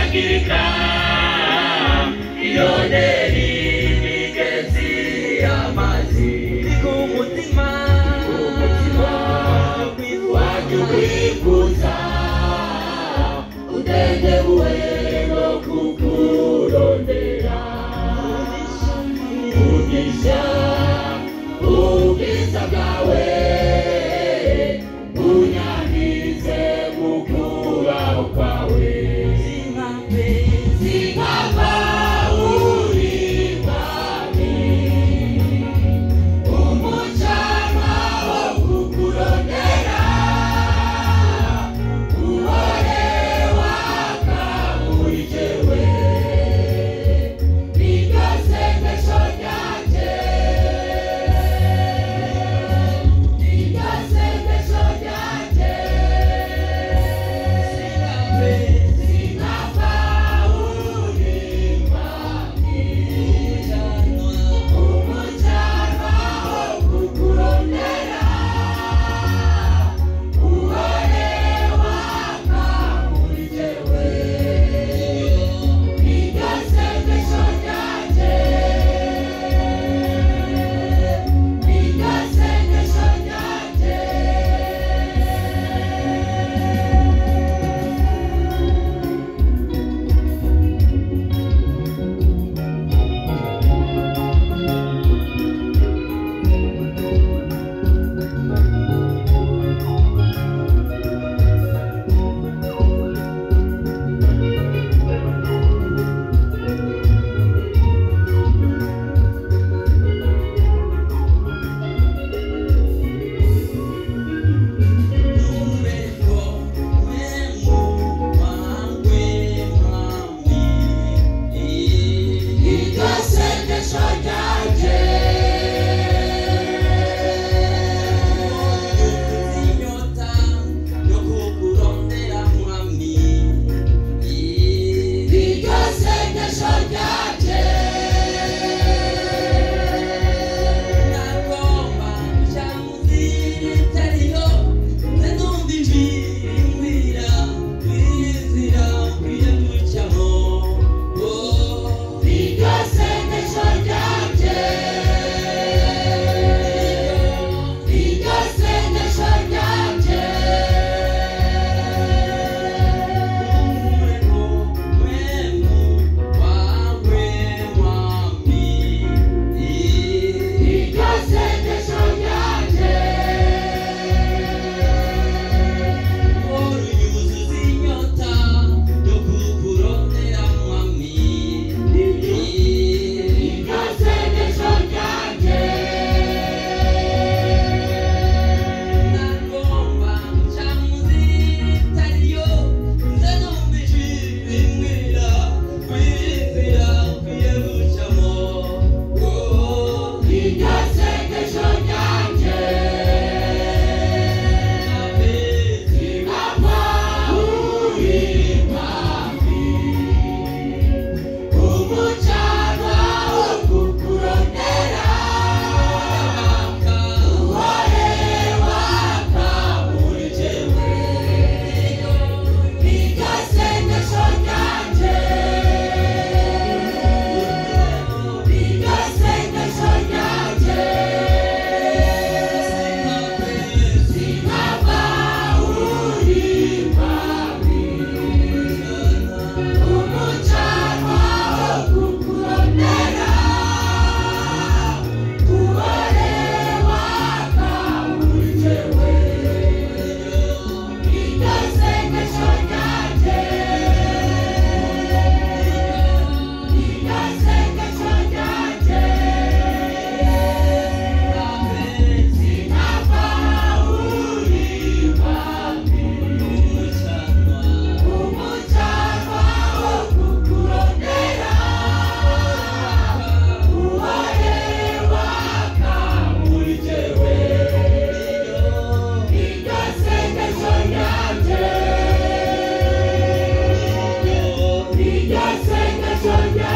Agirika Iyoneri Migezi Amazi Umutima Wajukwikuza Udendewe no kukurondera Ugisha Ubisa bwawe Unyamize mukura kwawe Zingamba uri mwami Umucama wo kukurondera Uhore waka uri jewe Niryo sengesho ryanje Niryo sengesho ryanje Singapfa uri mwami Umucama wo kukurondera Uhore waka uri jewe Niryo sengesho ryanje Niryo sengesho ryanje Niryo sengesho ryanje Niryo sengesho ryanje Niryo sengesho ryanje Niryo sengesho ryanje Niryo sengesho ryanje Niryo sengesho ryanje Niryo sengesho ryanje Singapfa uri mwami Umucama wo kukurondera Uhore waka uri jewe Niryo sengesho ryanje Niryo sengesho ryanje Singapfa uri mwami Umucama wo kukurondera Uhore waka uri jewe Niryo sengesho ryanje Niryo sengesho ryanje Singapfa uri mwami Umucama wo kukurondera Uhore waka uri jewe Niryo sengesho ryanje Niryo sengesho ryanje